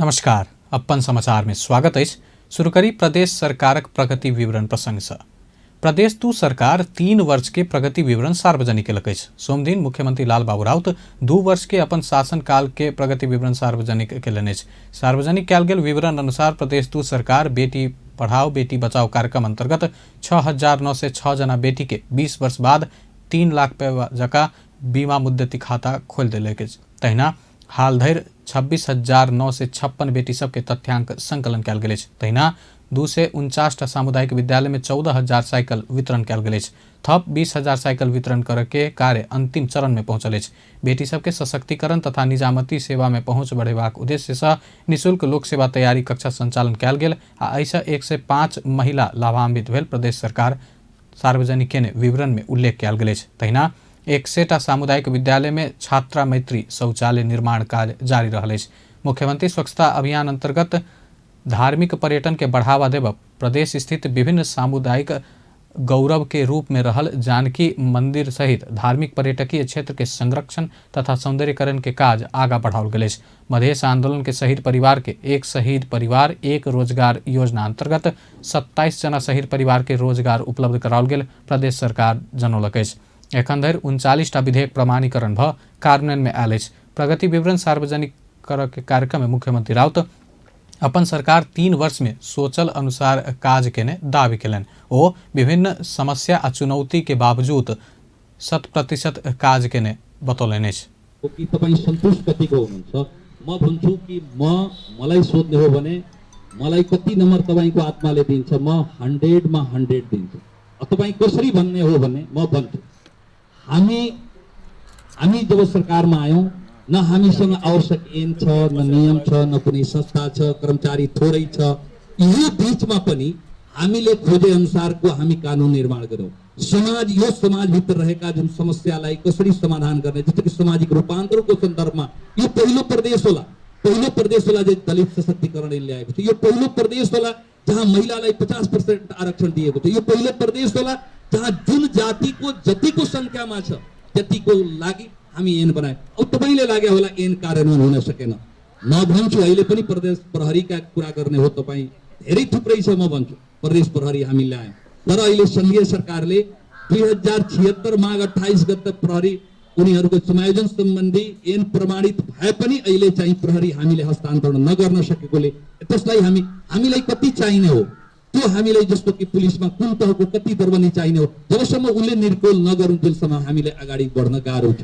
नमस्कार, अपन समाचार में स्वागत है। शुरू करी प्रदेश सरकारक प्रगति विवरण प्रसंग से। प्रदेश तू सरकार 3 वर्ष के प्रगति विवरण सार्वजनिक केलक अछि। सोमदिन मुख्यमंत्री लालबाबू राउत 2 वर्ष के अपन शासन काल के प्रगति विवरण सार्वजनिक केलनि अछि। सार्वजनिक कयल गेल विवरण अनुसार प्रदेश तू सरकार बेटी पढ़ाओ बेटी बचाओ कार्यक्रम अंतर्गत 6,906 जना बेटी के 20 वर्ष बाद 3 लाख जका बीमा मुद्दती खाता खोल देलक अछि। तहिना हाल धरि 26,956 बेटी सबके तथ्यांक संकलन कयल गेल अछि। तहिना 249 सामुदायिक विद्यालय में 14,000 साइकिल वितरण कयल गेल अछि। थप 20,000 साइकिल वितरण करे के कार्य अंतिम चरण में पहुंचल अछि। बेटी सबके सशक्तिकरण तथा निजामती सेवा में पहुंच बढ़ेबाक उद्देश्य से निःशुल्क लोक सेवा तैयारी कक्षा संचालन कयल गेल आ ऐसा 105 महिला लाभान्वित भेल प्रदेश सरकार सार्वजनिक केने विवरण में उल्लेख कयल गेल अछि। तहिना 100टा सामुदायिक विद्यालय में छात्रा मैत्री शौचालय निर्माण कार्य जारी रहल अछि। मुख्यमंत्री स्वच्छता अभियान अंतर्गत धार्मिक पर्यटन के बढ़ावा देब प्रदेश स्थित विभिन्न सामुदायिक गौरव के रूप में रहल जानकी मंदिर सहित धार्मिक पर्यटकीय क्षेत्र के संरक्षण तथा सौंदर्यीकरण के काज आगा बढ़ाओल गेल अछि। मधेश आंदोलन के शहीद परिवार के एक शहीद परिवार एक रोजगार योजना अंतर्गत 27 जना शहीद परिवार के रोजगार उपलब्ध कराओल गेल प्रदेश सरकार जनौलक अछि। एखन धरि 39टा विधेयक प्रमाणीकरण भ कार्यान्वयन में आयल अछि। प्रगति विवरण सार्वजनिक करय के कार्यक्रम में मुख्यमंत्री राउत अपन सरकार 3 वर्ष में सोचल अनुसार काज केने दावी केलनि। ओ विभिन्न समस्या आ चुनौती के बावजूद 100% काज केने बतौलनि अछि। कि तपाईं सन्तुष्ट कतिको हुनुहुन्छ? म भन्छु कि मलाई सोध्ने हो भने मलाई कति नम्बर तपाईंको आत्माले दिन्छ? म 100 मा 100 दिन्छु। तपाईं कसरी भन्ने हो भने म भन्छु हामी जब सरकारमा आयौं न हामीसँग आवश्यक ऐन छ, न नियम छ, न कुनै संस्था छ, कर्मचारी थोरै छ। यो बीचमा पनि हामीले खोजे अनुसारको हामी कानुन निर्माण गर्यौं। यो समाजभित्र रहेका जुन समस्यालाई कसरी समाधान गर्ने, जस्तो कि सामाजिक रूपान्तरणको सन्दर्भमा यो पहिलो प्रदेश होला जो दलित सशक्तिकरण ल्याएको थियो। यो पहिलो प्रदेश होला जहाँ महिलालाई 50% आरक्षण दिएको थियो। यो पहिलो प्रदेश होला जहाँ जुन जातिको जतिको संख्यामा छ त्यतिको लागि हामी ऐन बनाए। अब तपाईले लागे होला ऐन कार्यान्वयन हुन सकेन। म भन्छु अहिले पनि प्रदेश प्रहरीका कुरा गर्ने हो तपाईँ, धेरै थुप्रै छ। म भन्छु प्रदेश प्रहरी हामी ल्यायौं, तर अहिले संघीय सरकारले 2076 माघ 28 गते प्रहरी उनीहरूको समायोजन सम्बन्धी ऐन प्रमाणित भए पनि अहिले चाहिँ प्रहरी हामीले हस्तान्तरण नगर्न सकेकोले त्यसलाई हामीलाई कति चाहिने हो त्यो हामीलाई, जस्तो कि पुलिसमा कुन तहको कति दरबनी चाहिने हो, जबसम्म उसले निर्कोल नगरुन्जेलसम्म हामीलाई अगाडि बढ्न गाह्रो छ।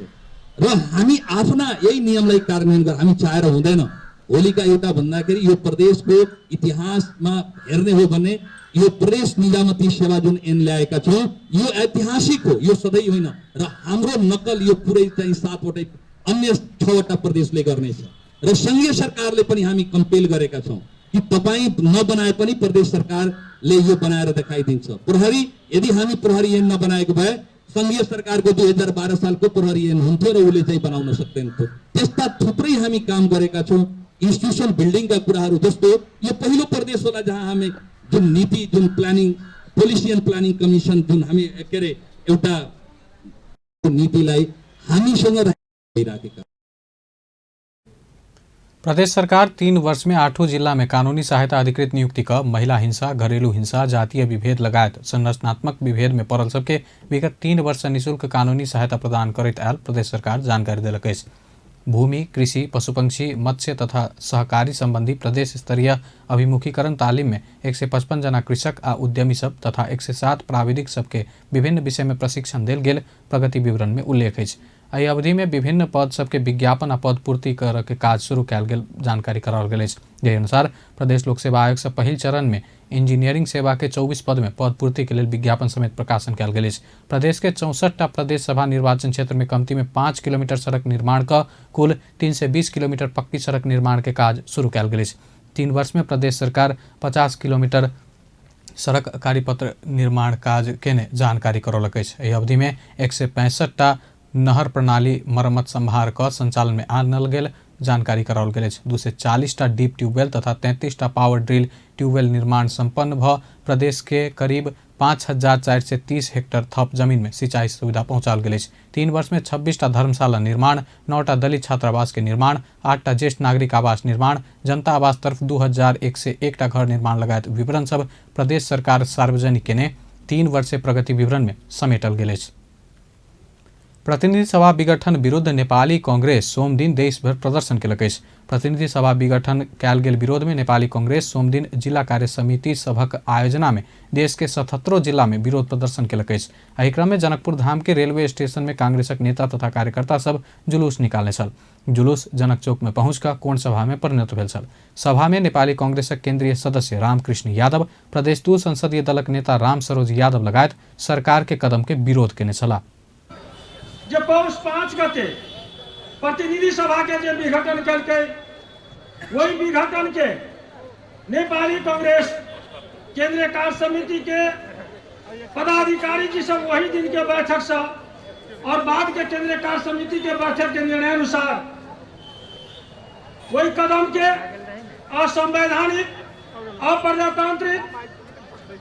र हामी आफ्ना यही नियमलाई कार्यान्वयन गर्न हामी चाहेर हुँदैन। होलीका एउटा भन्दाखेरि यो प्रदेशको इतिहासमा हेर्ने हो भने यो प्रदेश निजामती सेवा जुन ऐन ल्याएका छौँ यो ऐतिहासिक हो, यो सधैँ होइन। र हाम्रो नक्कल यो पुरै चाहिँ 7वटै अन्य 6वटा प्रदेशले गर्नेछ। र संघीय सरकारले पनि हामी कम्पेल गरेका छौँ कि तपाईँ नबनाए पनि प्रदेश सरकारले यो बनाएर देखाइदिन्छ। प्रहरी यदि हामी प्रहरी ऐन नबनाएको भए संघीय सरकारको 2012 सालको प्रहरी ऐन हुन्थ्यो र उसले चाहिँ बनाउन सक्दैनथ्यो। त्यस्ता थुप्रै हामी काम गरेका छौँ। इन्स्टिट्युसन बिल्डिङका कुराहरू जस्तो यो पहिलो प्रदेश होला जहाँ हामी जुन नीति जुन planning policy and planning commission जुन हामी के अरे एउटा नीतिलाई हामीसँग राखेका। प्रदेश सरकार 3 वर्ष में 8 जिला में कानूनी सहायता अधिकृत नियुक्ति का महिला हिंसा, घरेलू हिंसा, जातीय विभेद लगायत संरचनात्मक विभेद में पड़ल सबके विगत 3 वर्ष से निःशुल्क कानूनी सहायता प्रदान करैत आयल प्रदेश सरकार जानकारी देलक अछि। भूमि, कृषि, पशुपक्षी, मत्स्य तथा सहकारी संबंधी प्रदेश स्तरीय अभिमुखीकरण तालीम में 155 जना कृषक आ उद्यमी सब तथा 107 प्राविधिक सबके विभिन्न विषय में प्रशिक्षण देल गेल प्रगति विवरण में उल्लेख अछि। एहि अवधि में विभिन्न पद सबके विज्ञापन आ पद पूर्ति कर के काज शुरू कयल गेल जानकारी कराओल गेल अछि। जहि अनुसार प्रदेश लोक सेवा आयोग से पहिल चरण में इंजीनियरिंग सेवा के 24 पद में पद पूर्ति के लिए विज्ञापन समेत प्रकाशन कयल गेल अछि। प्रदेश के 64टा प्रदेश सभा निर्वाचन क्षेत्र में कमती में 5 किलोमीटर सड़क निर्माण का कुल 320 किलोमीटर पक्की सड़क निर्माण के काज शुरू कयल गेल अछि। 3 वर्ष में प्रदेश सरकार 50 किलोमीटर सड़क कार्यपत्र निर्माण काज केने जानकारी करौलक अछि। एहि अवधि में 165टा नहर प्रणाली मरम्मत संभार का संचालन में आनल गेल जानकारी कराओल गेल अछि। 240टा डीप ट्यूबवेल तथा 33टा पावर ड्रिल ट्यूबवेल निर्माण संपन्न भ प्रदेश के करीब 5,430 हेक्टर थप जमीन में सिंचाई सुविधा पहुंचाल गेल अछि। 3 वर्ष में 26टा धर्मशाला निर्माण, 9टा दलित छात्रावास के निर्माण, 8टा ज्येष्ठ नागरिक आवास निर्माण, जनता आवास तरफ 2101टा घर निर्माण लगायत विवरण सब प्रदेश सरकार सार्वजनिक केने 3 वर्षीय प्रगति विवरण में समेटल गेल अछि। प्रतिनिधि सभा विघटन विरुद्ध नेपाली कांग्रेस सोम दिन देशभर प्रदर्शन केलक अछि। प्रतिनिधि सभा विघटन कयल गेल विरोध में नेपाली कांग्रेस सोम दिन जिला कार्य समिति सभक आयोजना में देश के 77 जिला में विरोध प्रदर्शन केलक अछि। एहि क्रम में जनकपुर धाम के रेलवे स्टेशन में कांग्रेसक नेता तथा कार्यकर्ता सब जुलूस निकालने छल। जुलूस जनक चौक में पहुंच कऽ कोण सभा में परिणत भेल छल। सभा में नेपाली कांग्रेसक केंद्रीय सदस्य रामकृष्ण यादव, प्रदेश 2 संसदीय दलक नेता राम सरोज यादव लगायत सरकार के कदम के विरोध केने छलाह। जे पौष 5 गते प्रतिनिधि सभा के जे विघटन करके वही विघटन के नेपाली कांग्रेस केंद्रीय कार्य समिति के पदाधिकारी जी सब वही दिन के बैठक से और बाद के केंद्रीय कार्य समिति के बैठक के निर्णय अनुसार वही कदम के असंवैधानिक, अप्रजातांत्रिक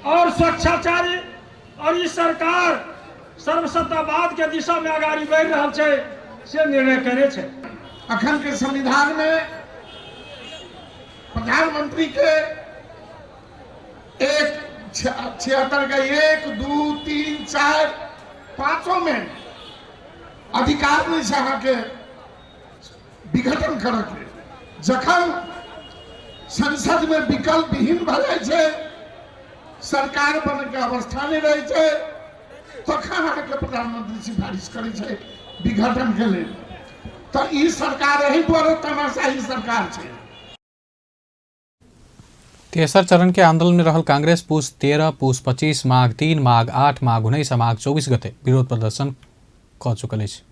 और स्वच्छाचारी और इस सरकार सर्वसत्तावाद के दिशा में आगाड़ी बढ़ रहा है से निर्णय करे छे। अखन के संविधान में प्रधानमंत्री के 76 का 1, 2, 3, 4, 5 में अधिकार नहीं है अहाँ के विघटन करे के। जखन संसद में विकल्प विहीन भ जाय छै, सरकार बने के अवस्था नहीं रहे छै, तखन अहाँ के प्रधानमंत्री सिफारिश करे छै विघटन के लेल। तो ई सरकार एही द्वारा तमाशाही सरकार छै। तेसर चरण के आंदोलन में रहल कांग्रेस पूस 13, पूस 25, माघ 3, माघ 8, माघ 19 आ माघ 24 गते विरोध प्रदर्शन क चुकल अछि।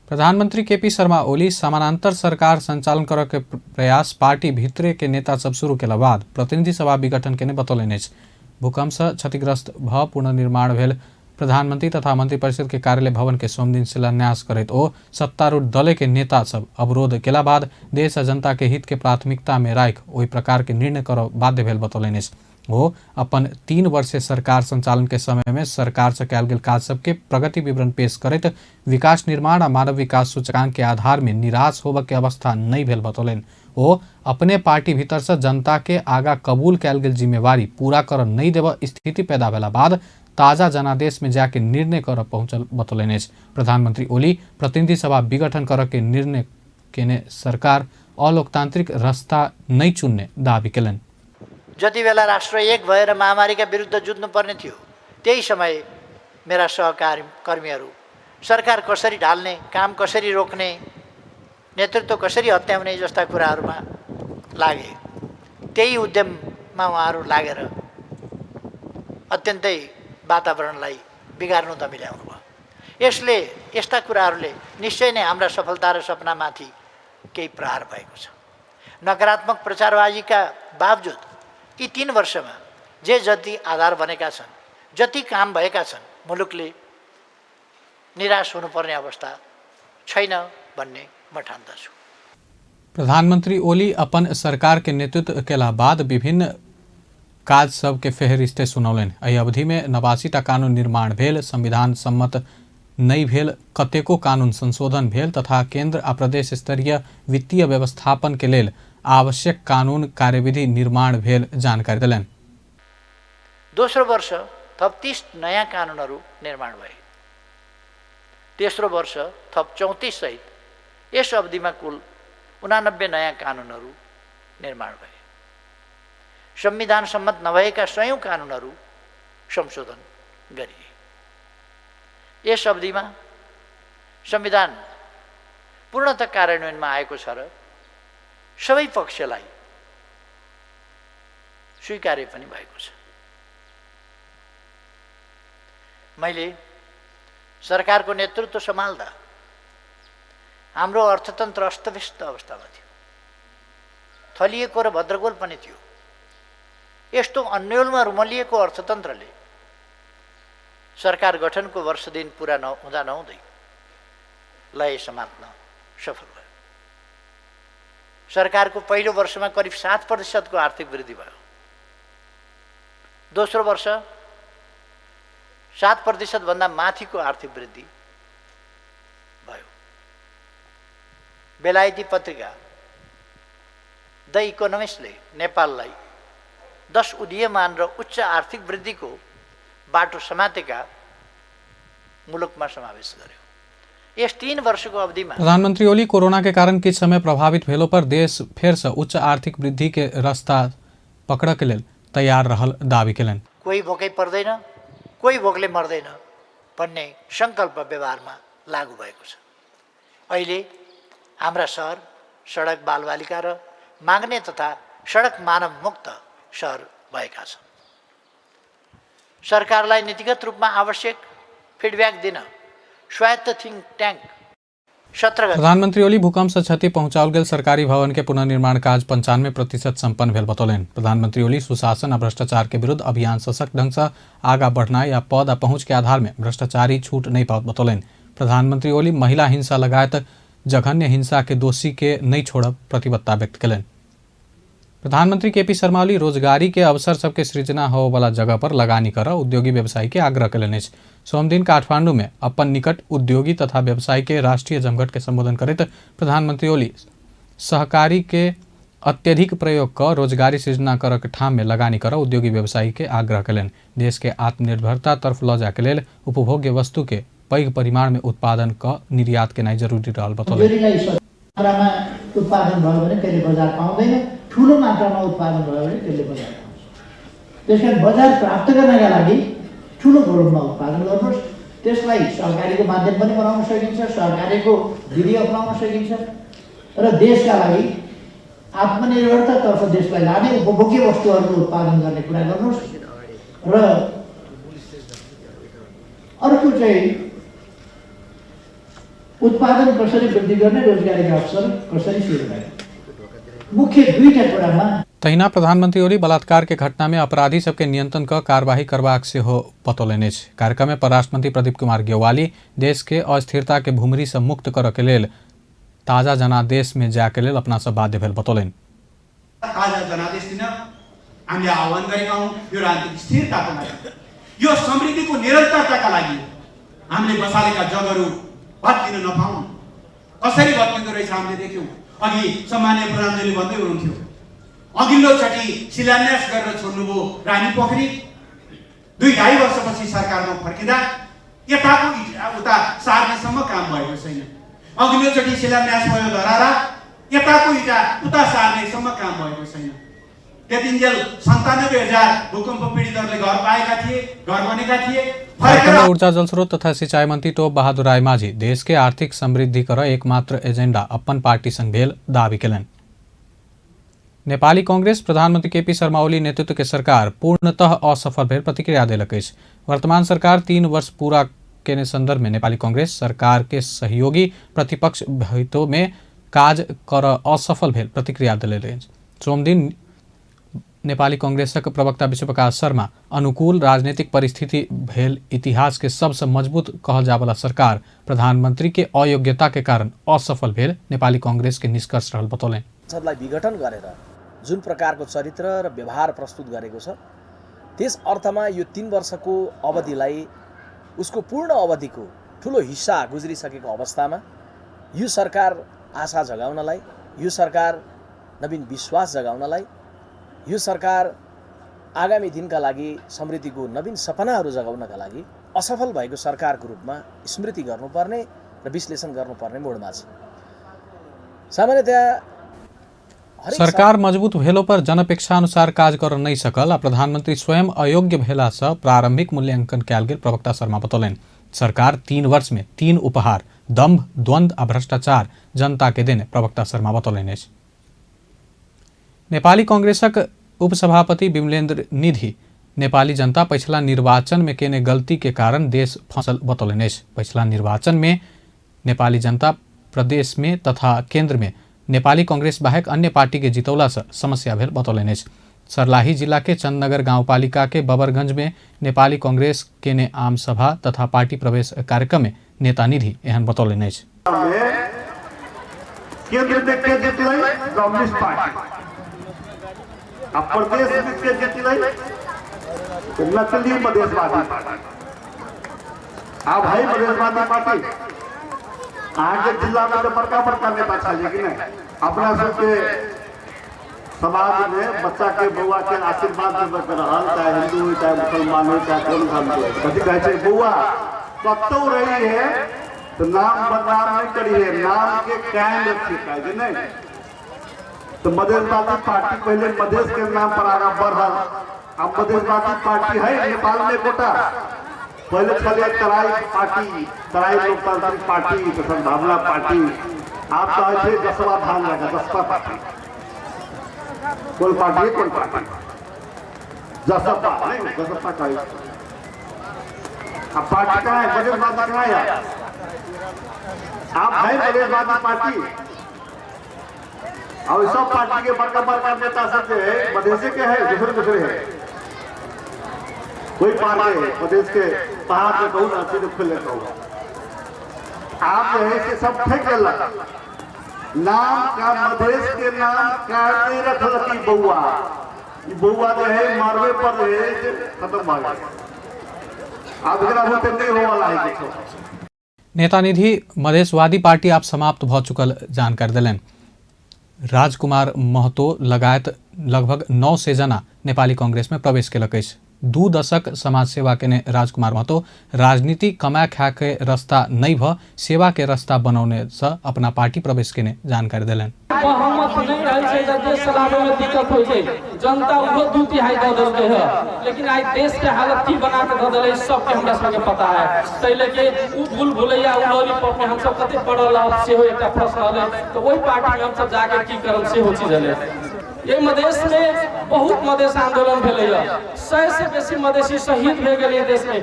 प्रधानमंत्री केपी शर्मा ओली समानांतर सरकार संचालन करय के प्रयास पार्टी भीतरे के नेता सब शुरू केला बाद प्रतिनिधि सभा विघटन केने बतौलनि अछि। भूकंप से क्षतिग्रस्त भ पुनर्निर्माण भेल प्रधानमंत्री तथा मंत्रिपरिषद के कार्यालय भवन के सोम दिन शिलान्यास करैत ओ सत्तारूढ़ दल के नेता सब अवरोध केला बाद देश आ जनता के हित के प्राथमिकता में राखि ओहि प्रकार के निर्णय करब बाध्य भेल बतौलनि अछि। वो अपन 3 वर्षीय सरकार संचालन के समय में सरकार से कयल गेल काज सबके प्रगति विवरण पेश करैत विकास निर्माण आ मानव विकास सूचकांक के आधार में निराश होबऽ के अवस्था नहीं भेल बतौलनि। वो अपने पार्टी भीतर से जनता के आगा कबूल कयल गेल जिम्मेवारी पूरा कर नहीं देव स्थिति पैदा भेला बाद ताजा जनादेश में जाके निर्णय कर पहुंचल बतौलनि अछि। प्रधानमंत्री ओली प्रतिनिधि सभा विघटन कर के निर्णय केने सरकार अलोकतांत्रिक रास्ता नहीं चुन्ने दावी केलनि। जति बेला राष्ट्र एक भएर महामारीका विरुद्ध जुझ्नु पर्ने थियो त्यही समय मेरा सहकर्मीहरू सरकार कसरी ढाल्ने, काम कसरी रोक्ने, नेतृत्व कसरी हत्याउने जस्ता कुराहरूमा लागे। त्यही उद्यममा उहाँहरू लागेर अत्यन्तै वातावरणलाई बिगार्नु त मिलाउनु भयो। यसले यस्ता कुराहरूले निश्चय नै हाम्रा सफलता र सपनामाथि केही प्रहार भएको छ। नकारात्मक प्रचारबाजीका बावजुद यी 3 वर्षमा जे जति आधार बनेका छन्, जति काम भएका छन्, मुलुकले निराश हुनुपर्ने अवस्था छैन भन्ने म ठान्दछु। प्रधानमंत्री ओली अपन सरकार के नेतृत्व केला बाद विभिन्न काज सब के फेहरिस्ते सुनौलनि। एहि अवधि में 89टा कानून निर्माण भेल, संविधान सम्मत नहीं भेल कतेको कानून संशोधन भेल तथा केंद्र आ प्रदेश स्तरीय वित्तीय व्यवस्थापन के लेल आवश्यक कानून कार्यविधि निर्माण भेल जानकारी देलनि। दोस्रो वर्ष थप 30 नयाँ कानूनहरू निर्माण भए। तेस्रो वर्ष थप 34 सहित यस अवधिमा कुल 89 नयाँ कानूनहरू निर्माण भए। संविधान सम्मत नभएका 100 कानूनहरू संशोधन गरिए। यस अवधिमा संविधान पूर्णतः कार्यान्वयनमा आएको छ र सबै पक्षलाई स्वीकार्य पनि भएको छ। मैले सरकारको नेतृत्व सम्हाल्दा हाम्रो अर्थतन्त्र अस्तव्यस्त अवस्थामा थियो, थलिएको र भद्रगोल पनि थियो। यस्तो अन्योलमा रुमलिएको अर्थतन्त्रले सरकार गठनको वर्ष दिन पुरा हुँदा नहुँदै लय समात्न सफल भयो। सरकारको पहिलो वर्षमा करिब 7% को आर्थिक वृद्धि भयो। दोस्रो वर्ष 7%भन्दा माथिको आर्थिक वृद्धि भयो। बेलायती पत्रिका द इकोनोमिस्टले नेपाललाई 10 उदीयमान र उच्च आर्थिक वृद्धिको बाटो समातेका मुलुकमा समावेश गर्यो। यस 3 वर्षको अवधिमा प्रधानमंत्री ओली कोरोना के कारण किछ समय प्रभावित भेलो पर देश फेर से उच्च आर्थिक वृद्धि के रास्ता पकड़ के लेल तैयार रहल दावी केलन। कोही भोकै पर्दैन, कोही भोकले मर्दैन भन्ने सङ्कल्प व्यवहारमा लागू भएको छ। अहिले हाम्रा सहर सडक बालबालिका र माग्ने तथा सडक मानव मुक्त सहर भएका छन्। सरकारलाई नीतिगत रूपमा आवश्यक फिडब्याक दिन स्वायत्त थिङ्क ट्याङ्क 17 प्रधानमंत्री ओली भूकंप से क्षति पहुंचाओल गेल सरकारी भवन के पुनर्निर्माण काज 95% संपन्न भेल बतौलन। प्रधानमंत्री ओली सुशासन आ भ्रष्टाचार के विरुद्ध अभियान सशक्त ढंग से आगा बढ़नाई या पद आ पहुंच के आधार में भ्रष्टाचारी छूट नहीं पाओ बतौलन। प्रधानमंत्री ओली महिला हिंसा लगायत जघन्य हिंसा के दोषी के नहीं छोड़ब प्रतिबद्धता व्यक्त कलन। प्रधानमंत्री केपी शर्मा ओली रोजगारी के अवसर सबके सृजना हो वाला जगह पर लगानी कर उद्योगी व्यवसायी के आग्रह कलन। सोमदिन काठमांडू में अपन निकट उद्योगी तथा व्यवसायी के राष्ट्रीय जमघट के संबोधन करते प्रधानमंत्री ओली सहकारी के अत्यधिक प्रयोग कर रोजगारी सृजना कर के ठाम में लगानी कर उद्योगी व्यवसायी के आग्रह कलन। देश के आत्मनिर्भरता तरफ ल जाके लेल उपभोग्य वस्तु के पैघ परिमाण में उत्पादन क निर्यात के नहीं जरूरी रहल बतौलन। उत्पादन भयो भने त्यसले बजार पाउँदैन, ठुलो मात्रामा उत्पादन भयो भने त्यसले बजार पाउँछ। त्यसकारण बजार प्राप्त गर्नका लागि ठुलो भोल्युममा उत्पादन गर्नुहोस्। त्यसलाई सहकारीको माध्यम पनि बनाउन सकिन्छ, सहकारीको विधि अपनाउन सकिन्छ र देशका लागि आत्मनिर्भरतातर्फ देशलाई लाने उपभोग्य वस्तुहरूको उत्पादन गर्ने कुरा गर्नुहोस्। र अर्को चाहिँ उत्पादन कसरी वृद्धि गर्ने, रोजगारीका अवसर कसरी सृजना गर्ने, मुख्य दुईटा कुरामा। तहिना प्रधानमंत्री ओली बलात्कार के घटना में अपराधी सबके नियंत्रण का कार्यवाही करबाक से हो बतौलन। कार्यक्रम में परराष्ट्र मंत्री प्रदीप कुमार ग्योवाली देश के अस्थिरता के भूमरी से मुक्त कर के लेल ताजा जनादेश में जाके लेल अपना सब बाध्य भेल बतौलन। ताजा जनादेश दिन हामीले आह्वान गरेका हौं। यो राजनीतिक स्थिरताको लागि, यो समृद्धिको निरन्तरताका लागि हामीले बसालेका जगहरू भत्किन नपाउन्। कसरी भत्किँदो रहेछ हामीले देख्यौं। अघि सम्माननीय प्रधानमन्त्रीले भन्दै हुनुहुन्थ्यो, अघिल्लो चोटि शिलान्यास गरेर छोड्नुभयो रानी पोखरी। 2-2.5 वर्षपछि सरकारमा फर्किँदा यताको उता सार्नेसम्म काम भएको छैन। अघिल्लो चोटि शिलान्यास भयो धरारा, यताको इटा उता सार्नेसम्म काम भएको छैन। त्यतिन्जेल 97,000 भूकम्प पीडितहरूले घर पाएका थिए, घर बनेका थिए। ऊर्जा जलस्रोत तथा सिंचाई मंत्री टोप बहादुर राय माझी देश के आर्थिक समृद्धि कर एकमात्र एजेंडा अपन पार्टी संग भेल दावी केलन। नेपाली कांग्रेस प्रधानमंत्री केपी शर्मा ओली नेतृत्व के सरकार पूर्णतः असफल भेल प्रतिक्रिया देलक अछि। वर्तमान सरकार 3 वर्ष पूरा केने संदर्भ में नेपाली कांग्रेस सरकार के सहयोगी प्रतिपक्ष भइतो में काज कर असफल भेल प्रतिक्रिया देले अछि। सोमदिन नेपाली कांग्रेसक प्रवक्ता विश्वप्रकाश शर्मा अनुकूल राजनीतिक परिस्थिति भेल इतिहास के सबसे मजबूत कहल जावला सरकार प्रधानमंत्री के अयोग्यता के कारण असफल भेल नेपाली कांग्रेस के निष्कर्ष रहल बतौले। संसदलाई विघटन गरेर जुन प्रकारको चरित्र र व्यवहार प्रस्तुत गरेको छ, त्यस अर्थमा यो 3 वर्षको अवधिलाई उसको पूर्ण अवधिको ठुलो हिस्सा गुज्रिसकेको अवस्थामा यो सरकार आशा जगाउनलाई, यो सरकार नवीन विश्वास जगाउनलाई, यो सरकार आगामी दिनका लागि समृद्धिको नवीन सपनाहरू जगाउनका लागि असफल भएको सरकारको रूपमा स्मृति गर्नुपर्ने र विश्लेषण गर्नुपर्ने मोडमा छ। सामान्यतया सरकार मजबूत भेलो पर जनअपेक्षा अनुसार काज कर नहीं सकल आ प्रधानमंत्री स्वयं अयोग्य भेला से प्रारंभिक मूल्यांकन कयल गेल प्रवक्ता शर्मा बतौलन। सरकार 3 वर्ष में 3 उपहार दम्भ, द्वंद्व आ भ्रष्टाचार जनता के देने प्रवक्ता शर्मा बतौलन। नेपाली कांग्रेसक उपसभापति विमलेन्द्र निधि नेपाली जनता पिछला निर्वाचन में केने गलती के कारण देश फंसल बतौलन। पिछला निर्वाचन में नेपाली जनता प्रदेश में तथा केंद्र में नेपाली कांग्रेस बाहेक अन्य पार्टी के जितौला से समस्या भेल बतौलन। सर्लाही जिला के चंदनगर गाउँपालिका के बबरगंज में नेपाली कांग्रेस केने आम सभा तथा पार्टी प्रवेश कार्यक्रम में नेता निधि एहन बतौलन। केंद्र में के जितलै कम्युनिस्ट पार्टी, अब प्रदेश में के जितलै नकली मधेशवादी पार्टी। आप भाई मधेशवादी पार्टी आगे जिला में तो बड़का नेता था, लेकिन अपना सबके समाज में बच्चा के बउआ के आशीर्वाद देवे के रहल, चाहे हिंदू हो चाहे मुसलमान हो चाहे कौन धर्म हो, कथी कहै छै बउआ कतौ रही है तो नाम बदनाम नहीं करी है, नाम के कायम रखी है नहीं। तो मधेशवादी पार्टी पहले मधेश के नाम पर आगा बढ़ल, अब मधेशवादी पार्टी है नेपाल में कोटा, पहले चले तराई पार्टी, तराई लोकतांत्रिक पार्टी, तो सद्भावना पार्टी, आप तो है जसपा धान लगा, जसपा पार्टी कौन पार्टी जसपा नहीं, जसपा का अब पार्टी कहाँ है, मधेशवादी कहाँ है? आप है मधेशवादी पार्टी, और सब पार्टी के बड़का नेता सब जो है मधेश के है, दूसरे है, कोई पार्टी है प्रदेश के पहाड़ में कहूँ ना सीधे खुले कहूँ, आप जो है कि सब फेंक लगा नाम का मधेश के नाम काटे रखल बउआ, बउआ जो है मारवे पर है खत्म हो गया, अब एकरा होते नहीं हो वाला है कुछ। नेता निधि मधेशवादी पार्टी आप समाप्त भ चुकल जानकारी देलनि। राजकुमार महतो लगायत लगभग 900 जना नेपाली कांग्रेस में प्रवेश केलक अछि। 2 दशक समाज सेवा केने राजकुमार महतो राजनीति कमाए खाए के रास्ता नहीं भ सेवा के रास्ता बनौने से अपना पार्टी प्रवेश केने जानकारी देलनि। बहुमत नहीं रहे छै त देश चलावे में दिक्कत होय छै, जनता उहो 2/3 द देलकै है, लेकिन आज देश के हालत की बना के द देलै सबके हमरा सबके पता है। तैले के उ भूलैया उ लॉलीपॉप में हम सब कते पड़ल से हो एकटा प्रश्न है, तो ओई पार्टी में हम सब जाके की करब से हो चीज है। ये मधेश में बहुत मधेश आंदोलन भेलै है, 100 से बेसी मधेशी शहीद भे गेलै देश में,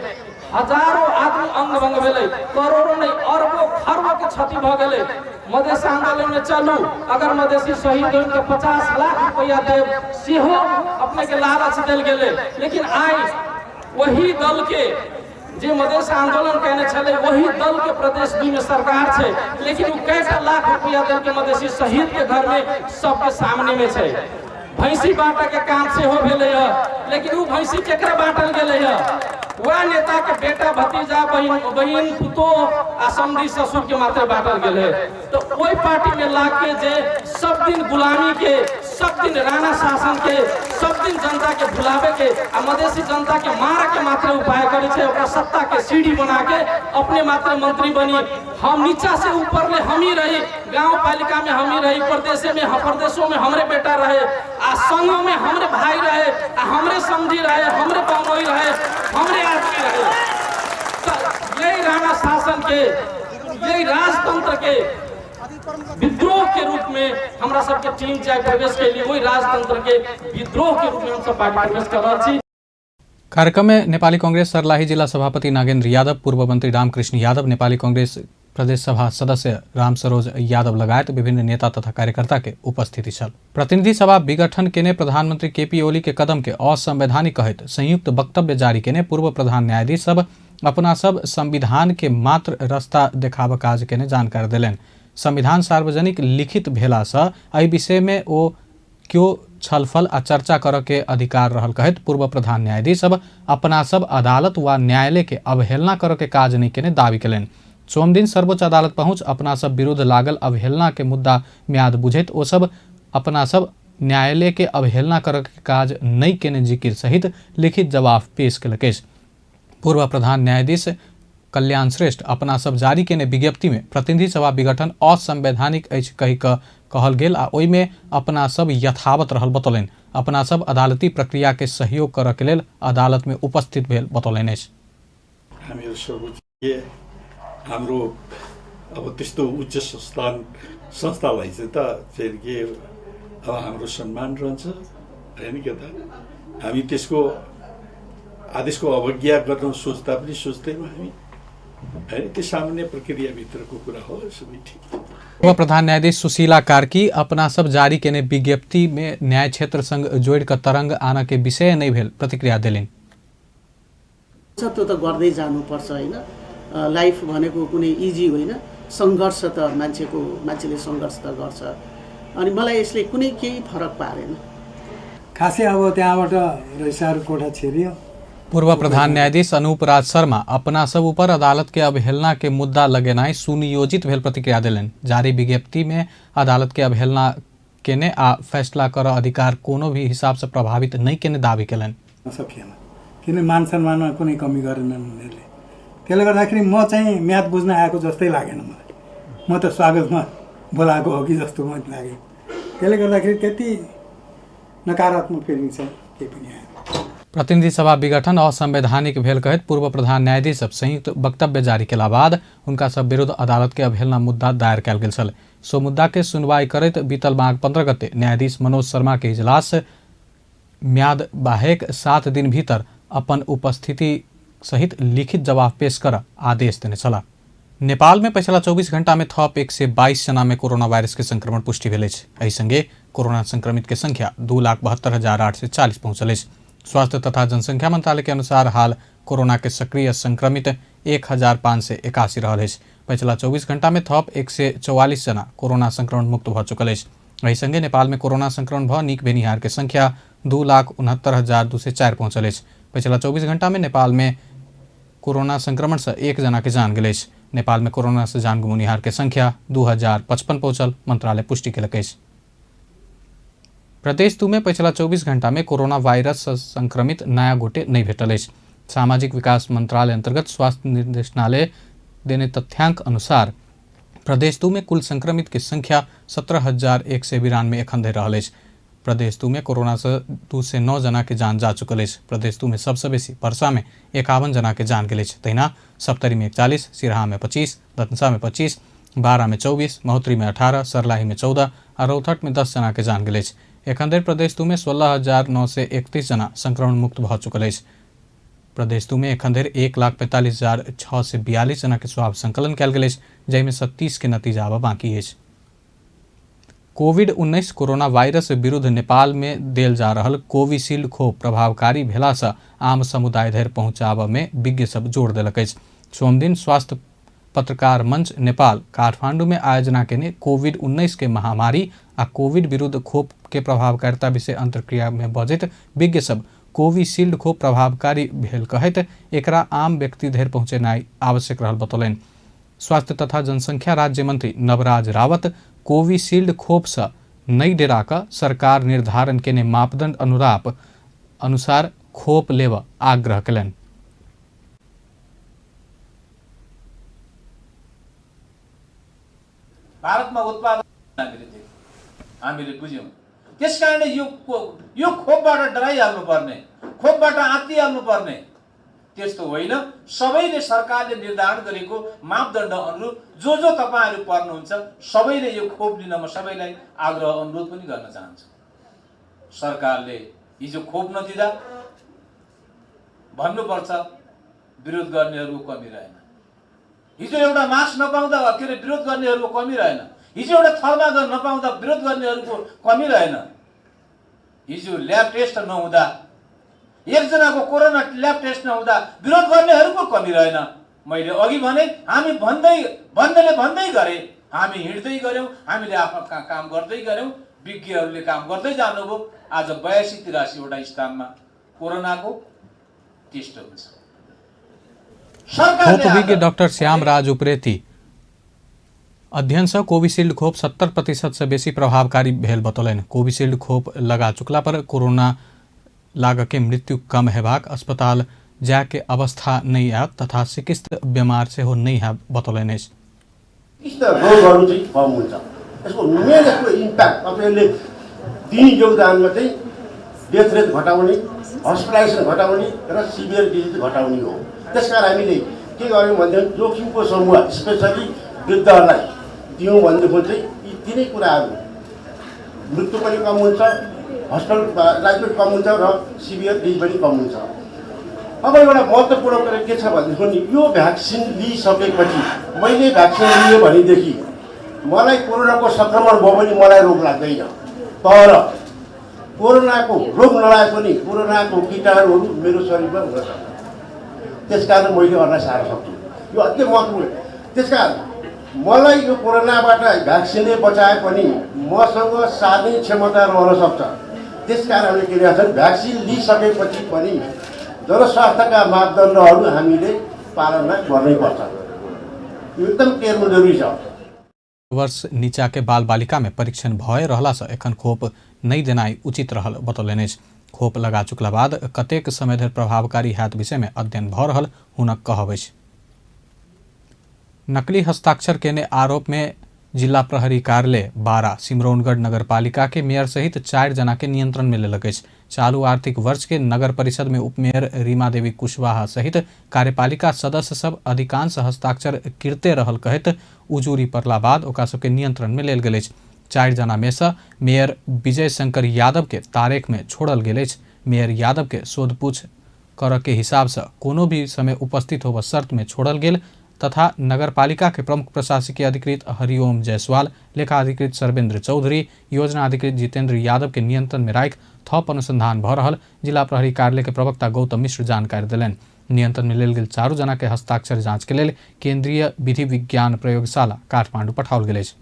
हजारों आदमी अंग भंग भेलै, करोड़ों नहीं अरबों खरबों के क्षति भ गेलै। मधेश आंदोलन में चलू, अगर मधेशी शहीद होइके 50 लाख रुपया देव सेहो अपने के लालच देल गेलै, लेकिन आज वही दल के जे मधेश आंदोलन कहने चले वही दल के प्रदेश 2 में सरकार छै, लेकिन वो कैसा लाख रुपया दल के मधेशी शहीद के घर में सबके सामने में छै। भैंसी बांटे के काम से हो भेलै है, लेकिन वो भैंसी केकरा बांटल गेलै है? वह नेता के बेटा भतीजा बहन पुतो आ समधी ससुर के मात्र बांटल गेलै। तो वही पार्टी में लाके जे सब दिन गुलामी के, सब दिन राणा शासन के, सब दिन जनता के भुलावे के आ मधेसी जनता के मारे के मात्र उपाय करे छै, ओकरा सत्ता के सीढ़ी बना के अपने मात्र मंत्री बनी। हम नीचा से ऊपर ले हम ही रही, गांव पालिका में हम ही रही, प्रदेशों में हमरे बेटा रहे, आ संघों में हमरे भाई रहे, आ हमरे समझी रहे, हमरे बंगोई रहे, हमरे आदमी रहे। यही राणा शासन के, यही राजतंत्र के विद्रोह के रूप में हमरा सबके टीम चाहे प्रवेश के लिए, वही राजतंत्र के विद्रोह के रूप में हम सब पार्टी प्रवेश कर रहा छी। कार्यक्रम में नेपाली कांग्रेस सर्लाही जिला सभापति नागेन्द्र यादव, पूर्व मंत्री रामकृष्ण यादव, नेपाली कांग्रेस प्रदेश सभा सदस्य राम सरोज यादव लगायत विभिन्न नेता तथा कार्यकर्ता के उपस्थिति छल। प्रतिनिधि सभा विघटन केने प्रधानमंत्री केपी ओली के कदम के असंवैधानिक कहत संयुक्त वक्तव्य जारी केने पूर्व प्रधान न्यायाधीश सब अपना सब संविधान के मात्र रास्ता देखाब काज केने जानकारी देलनि। संविधान सार्वजनिक लिखित भेला से एहि विषय में ओ क्यों छलफल आ चर्चा कर के अधिकार रहल कहत पूर्व प्रधान न्यायाधीश सब अपना सब अदालत व न्यायालय के अवहेलना कर के काज नहीं केने दावी केलनि। सोम दिन सर्वोच्च अदालत पहुंच अपना सब विरुद्ध लागल अवहेलना के मुद्दा म्याद बुझैत ओ सब अपना सब न्यायालय के अवहेलना कर के काज नहीं केने जिकिर सहित लिखित जवाब पेश केलकै। पूर्व प्रधान न्यायाधीश कल्याण श्रेष्ठ अपना सब जारी केने विज्ञप्ति में प्रतिनिधि सभा विघटन असंवैधानिक अछि कहि क कहल गेल आ ओहि में अपना सब यथावत रहल बतौलनि। अपना सब अदालती प्रक्रिया के सहयोग करऽ के लेल अदालत में उपस्थित भेल बतौलनि अछि। हाम्रो अब त्यस्तो उच्च संस्थालाई चाहिँ त चाहिँ के अब हाम्रो सम्मान रहन्छ हैन के त हामी त्यसको आदेशको अवज्ञा गर्न सोच्दा पनि सोच्दैनौँ हामी हैन, त्यो सामान्य प्रक्रियाभित्रको कुरा हो, सबै ठीक। पूर्व प्रधान न्यायाधीश सुशीला कार्की अपना सब जारी केने विज्ञप्ति में न्याय क्षेत्र संग जोड़ कर तरंग आना के विषय नहीं भेल प्रतिक्रिया देलिन्। त्यो त गर्दै जानुपर्छ हैन, लाइफ भनेको कुनै इजी होइन, सङ्घर्ष त मान्छेले सङ्घर्ष त गर्छ, अनि मलाई यसले कुनै केही फरक पारेन। खासै अब त्यहाँबाट रैसार कोठा छिर्यो, पूर्व प्रधान न्यायाधीश अनूप राज शर्मा अपना सब ऊपर अदालत के अवहेलना के मुद्दा लगेनाई सुनियोजित भेल प्रतिक्रिया दिलन। जारी विज्ञप्ति में अदालत के अवहेलना केने आ फैसला कर अधिकार कोनो भी हिसाब से प्रभावित नहीं केने दावी केलन। सकिएन किन मान सम्मानमा कुनै कमी गरेनन् उनीहरूले। त्यसले गर्दाखेरि म चाहिँ म्याद बुझ्न आएको जस्तै लागेन मलाई। म त स्वागतमा बोलाएको हो कि जस्तो मलाई लाग्यो। त्यसले गर्दाखेरि त्यति नकारात्मक फिलिङ चाहिँ केही पनि आएन। प्रतिनिधि सभा विघटन असंवैधानिक भेल कहत पूर्व प्रधान न्यायाधीश संयुक्त वक्तव्य जारी केला बाद उनका सब विरुद्ध अदालत के अवहेलना मुद्दा दायर कयल गेल छल। सो मुद्दा के सुनवाई करैत बीतल माघ 15 गते न्यायाधीश मनोज शर्मा के इजलास म्याद बाहेक 7 दिन भीतर अपन उपस्थिति सहित लिखित जवाब पेश कर आदेश देने छला। नेपाल में पिछला 24 घंटा में थप 122 जना में कोरोना वायरस के संक्रमण पुष्टि भेल अछि। एहि संगे कोरोना संक्रमित के संख्या 2,72,840 पहुंचल अछि। स्वास्थ्य तथा जनसंख्या मंत्रालय के अनुसार हाल कोरोना के सक्रिय संक्रमित 1,581 रहल अछि। पिछला 24 घंटा में थप 144 जना कोरोना संक्रमण मुक्त भ चुकल अछि। एहि संगे नेपाल में कोरोना संक्रमण भ नीक भेनिहार के संख्या 2,69,204 पहुंचल अछि। पिछला 24 घंटा में नेपाल में कोरोना संक्रमण से 1 जना के जान गेल अछि। नेपाल में कोरोना से जान गुमुनिहार के संख्या 2,055 पहुंचल मंत्रालय पुष्टि केलक अछि। प्रदेश 2 में पिछला 24 घंटा में कोरोना वायरस से संक्रमित नया गोटे नहीं भेटल अछि। सामाजिक विकास मंत्रालय अंतर्गत स्वास्थ्य निर्देशनालय देने तथ्यांक अनुसार प्रदेश 2 में कुल संक्रमित की संख्या 17,192 एखन धरि रहल अछि। प्रदेश 2 में कोरोना से 2 से 9 जना के जान जा चुकल अछि। प्रदेश 2 में सबसे बेसी पर्सा में 51 जना के जान गेल अछि। तहिना सप्तरी में 41, सिराहा में 25, दतंसा में 25, बारा में 24, महोत्तरी में 18, सर्लाही में 14 और रौतहट में 10 जना के जान गेल अछि। एखन धरि प्रदेश 2 में 16,931 जना संक्रमण मुक्त भ चुकल अछि। प्रदेश 2 में एखन धरि 1,45,642 जना के स्वाब संकलन कयल गेल अछि, जाहिमे 30 के नतीजा आबऽ बाकी अछि। कोविड-19 कोरोना वायरस विरुद्ध नेपाल में देल जा रहल कोविशील्ड खोप प्रभावकारी भेला से आम समुदाय धरि पहुंचाबऽ में विज्ञ सब जोर देलक अछि। सोमदिन स्वास्थ्य पत्रकार मंच नेपाल काठमांडू में आयोजना केने कोविड-19 के महामारी आ कोविड विरुद्ध खोप के प्रभावकारिता विषय अंतर्क्रिया में बजैत विज्ञ सब कोविशील्ड खोप प्रभावकारी भेल कहैत एकरा आम व्यक्ति धरि पहुंचेनाइ आवश्यक रहल बतौलनि। स्वास्थ्य तथा जनसंख्या राज्य मंत्री नवराज रावत कोविशील्ड खोप से नई डेरा का सरकार निर्धारण केने मापदंड अनुसार खोप लेब आग्रह कयलनि। भारतमा उत्पादन हामीले बुझ्यौँ। त्यसकारणले यो खोपबाट डराइहाल्नुपर्ने, खोपबाट आत्तिहाल्नुपर्ने त्यस्तो होइन। सबैले सरकारले निर्धारण गरेको मापदण्ड अनुरूप जो तपाईहरु पर्नुहुन्छ सबैले यो खोप लिन म सबैलाई आग्रह अनुरोध पनि गर्न चाहन्छु। सरकारले हिजो खोप नदिँदा भन्नुपर्छ विरोध गर्नेहरूको कमी रहेन। हिजो एउटा मास्क नपाउँदा विरोध गर्नेहरूको कमी रहेन। हिजो एउटा थर्माकोल नपाउँदा विरोध गर्नेहरूको कमी रहेन। हिजो ल्याब टेस्ट नहुँदा, एकजनाको कोरोना ल्याब टेस्ट नहुँदा विरोध गर्नेहरूको कमी रहेन। मैले अघि भने हामी भन्दै गरे, हामी हिँड्दै गऱ्यौँ, हामीले आफ्नो काम गर्दै गऱ्यौँ, विज्ञहरूले काम गर्दै जानुभयो। आज 82-83 वटा स्थानमा कोरोनाको टेस्ट हुन्छ। खोप विज्ञ डॉक्टर श्याम राज उप्रेती अध्ययन से कोविशील्ड खोप 70% से बेसी प्रभावकारी भेल बतौलनि। कोविशील्ड खोप लगा चुकला पर कोरोना लाग के मृत्यु कम हेबाक, अस्पताल जाए के अवस्था नहीं आयत तथा चिकित्सक बीमार से हो नहीं है बतौलनि। रोगहरू चाहिँ कम हुन्छ। यसको मेन यसको इम्प्याक्ट तपाईँले दिने योगदानमा चाहिँ डेथ रेट घटाउने, हस्पिटलाइजेसन घटाउने र सिभियर डिजिज घटाउने हो। त्यसकारण हामीले के गर्यौँ भने जोखिमको समूह स्पेसली वृद्धहरूलाई दियौँ भनेदेखि चाहिँ यी तिनै कुराहरू मृत्यु पनि कम हुन्छ, हस्पिटलाइजेसन कम हुन्छ र सिभियर डिजिज पनि कम हुन्छ। अब एउटा महत्त्वपूर्ण कुरा के छ भनेदेखि यो भ्याक्सिन लिइसकेपछि मैले भ्याक्सिन लिएँ भनेदेखि मलाई कोरोनाको संक्रमण भयो भने मलाई रोग लाग्दैन। तर कोरोनाको रोग नलागे पनि कोरोनाको कीटाणुहरू मेरो शरीरमा हुन सक्छ। त्यसकारण मैले अर्लाई सार्न सक्छु। यो अति महत्त्वपूर्ण। त्यसकारण मलाई यो कोरोनाबाट भ्याक्सिनले बचाए पनि मसँग सार्ने क्षमता रहन सक्छ। त्यसकारणले के भन्छ भ्याक्सिन लिइसकेपछि पनि जनस्वास्थ्यका मापदण्डहरू हामीले पालना गर्नैपर्छ। यो एकदम टेर्नु जरुरी छ। वर्ष नीचा के बाल बालिका में परीक्षण भय रहला से एखन खोप नहीं देनाई उचित रहल बतौलनि। खोप लगा चुकला बाद कतेक समय धरि प्रभावकारी हैत विषय में अध्ययन भ रहल हुनक कहब अछि। नकली हस्ताक्षर केने आरोप में जिला प्रहरी कार्यालय 12 सिमरौनगढ़ नगर पालिका के मेयर सहित 4 जना के नियंत्रण में लेलक अछि। चालू आर्थिक वर्ष के नगर परिषद में उपमेयर रीमा देवी कुशवाहा सहित कार्यपालिका सदस्य सब अधिकांश हस्ताक्षर कीर्ते रहल कहैत उजूरी पड़ला बाद ओकरा सबके नियंत्रण में लेल गेल अछि। 4 जना में से मेयर विजय शंकर यादव के तारेख में छोड़ल गेल अछि। मेयर यादव के शोधपूछ कर के हिसाब से कोनो भी समय उपस्थित होबा शर्त में छोड़ल गेल तथा नगरपालिका के प्रमुख प्रशासकीय अधिकृत हरिओम जायसवाल, लेखा अधिकृत सर्वेंद्र चौधरी, योजना अधिकृत जितेंद्र यादव के नियंत्रण में राखि थप अनुसंधान भ रहल जिला प्रहरी कार्यालय के प्रवक्ता गौतम मिश्र जानकारी देलनि। नियंत्रण में लेल गेल 4 जना के हस्ताक्षर जांच के लेल केंद्रीय विधि विज्ञान प्रयोगशाला काठमांडू पठाओल गेल अछि।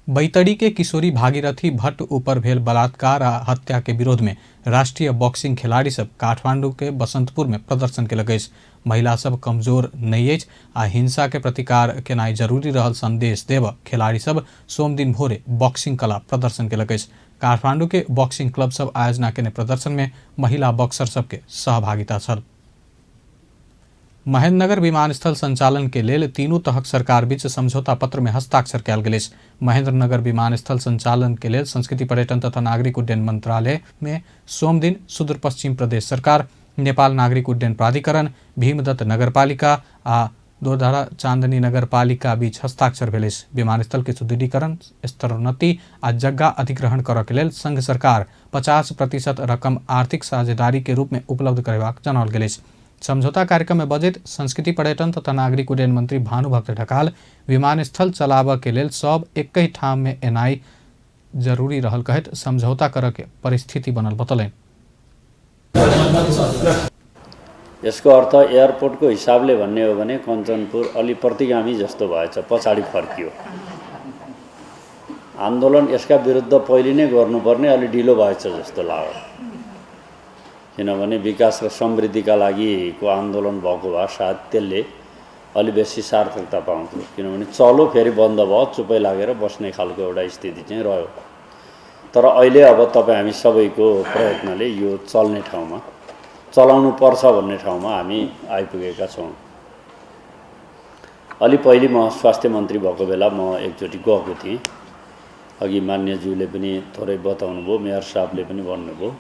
बैतडी के किशोरी भागीरथी भट्ट ऊपर भेल बलात्कार आ हत्या के विरोध में राष्ट्रीय बॉक्सिंग खिलाड़ी सब काठमांडू के बसंतपुर में प्रदर्शन केलक अछि। महिला सब कमजोर नहीं अछि आ हिंसा के प्रतिकार केनाई जरूरी रहल संदेश देव खिलाड़ी सब सोम दिन भोरे बॉक्सिंग कला प्रदर्शन केलक अछि। काठमांडू के बॉक्सिंग क्लब सब आयोजना केने प्रदर्शन में महिला बॉक्सर सबके सहभागिता छल। महेंद्रनगर विमानस्थल संचालन के लेल तीनू तहक सरकार बीच समझौता पत्र में हस्ताक्षर कयल गेल अछि। महेंद्रनगर विमानस्थल संचालन के लेल संस्कृति पर्यटन तथा नागरिक उड्डयन मंत्रालय में सोम दिन सुदूर पश्चिम प्रदेश सरकार, नेपाल नागरिक उड्डयन प्राधिकरण, भीमदत्त नगरपालिका आ दोधरा चांदनी नगरपालिका बीच हस्ताक्षर भेल अछि। विमानस्थल के सुदृढ़ीकरण, स्तरोन्नति आ जगह अधिग्रहण करऽ के लेल संघ सरकार 50% रकम आर्थिक साझेदारी के रूप में उपलब्ध करबाक जनाओल गेल अछि। समझौता कार्यक्रम में बजैत संस्कृति पर्यटन तथा नागरिक उड्डयन मंत्री भानुभक्त ढकाल विमानस्थल चलाबऽ के लेल सब एकहि ठाम में एनाई जरूरी रहल कहैत समझौता करऽ के परिस्थिति बनल बतौलनि। यसको अर्थ एयरपोर्टको हिसाबले भन्ने हो भने कञ्चनपुर अलि प्रतिगामी जस्तो भएछ, पछाडि फर्कियो। आन्दोलन यसका विरुद्ध पहिले नै गर्नुपर्ने अलि ढिलो भएछ जस्तो लाग्यो। किनभने विकास र समृद्धिका लागिको आन्दोलन भएको भए सायद त्यसले अलि बेसी सार्थकता पाउँथ्यो। किनभने चलो फेरि बन्द भयो, चुपै लागेर बस्ने खालको एउटा स्थिति चाहिँ रह्यो। तर अहिले अब तपाईँ हामी सबैको प्रयत्नले यो चल्ने ठाउँमा, चलाउनु पर्छ भन्ने ठाउँमा हामी आइपुगेका छौँ। अलि पहिले म स्वास्थ्य मन्त्री भएको बेला म एकचोटि गएको थिएँ। अघि मान्यज्यूले पनि थोरै बताउनु भयो, मेयर साहबले पनि भन्नुभयो।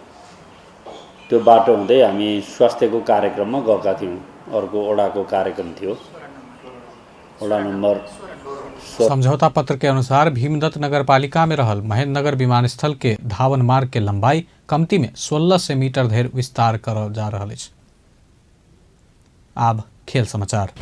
त्यो बाटो हुँदै हामी स्वास्थ्यको कार्यक्रममा गएका थियौँ। अर्को ओडाको कार्यक्रम थियो, ओडा नम्बर। समझौता पत्र के अनुसार भीमदत्त नगरपालिका में रहल महेंद्रनगर विमानस्थल के धावन मार्ग के लंबाई कमती में 1600 मीटर धरि विस्तार करल जा रहल अछि। आब खेल समाचार।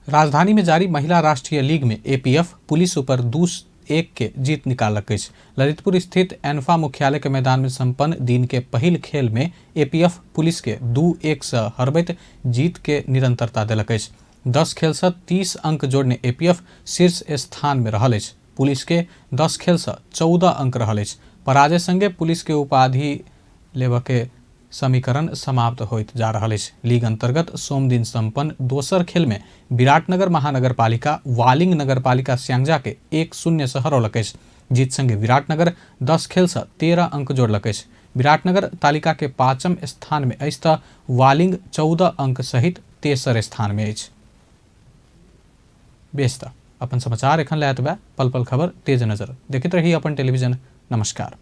राजधानी में जारी महिला राष्ट्रीय लीग में एपीएफ पुलिस ऊपर 2-1 के जीत निकालक अछि। ललितपुर स्थित एनफा मुख्यालय के मैदान में संपन्न दिन के पहिल खेल में एपीएफ पुलिस के 2-1 से हरबैत जीत के निरंतरता देलक अछि। 10 खेल से 30 अंक जोड़ने एपीएफ शीर्ष स्थान में रहल अछि। पुलिस के 10 खेल से 14 अंक रहल अछि। पराजय संगे पुलिस के उपाधि लेबऽ के समीकरण समाप्त होइत जा रहल अछि। लीग अंतर्गत सोम दिन संपन्न दोसर खेल में विराटनगर महानगर पालिका वालिंग नगर पालिका स्यांगजा के 1-0 से हरौलक अछि। जीत संगे विराटनगर 10 खेल से 13 अंक जोड़लक अछि। विराटनगर तालिका के 5म स्थान में अछि तऽ वालिंग 14 अंक सहित तेसर स्थान में अछि। बेस्ता अपन समाचार एखन लैत बा पल पल खबर तेज नजर देखैत रही अपन टेलीविजन। नमस्कार।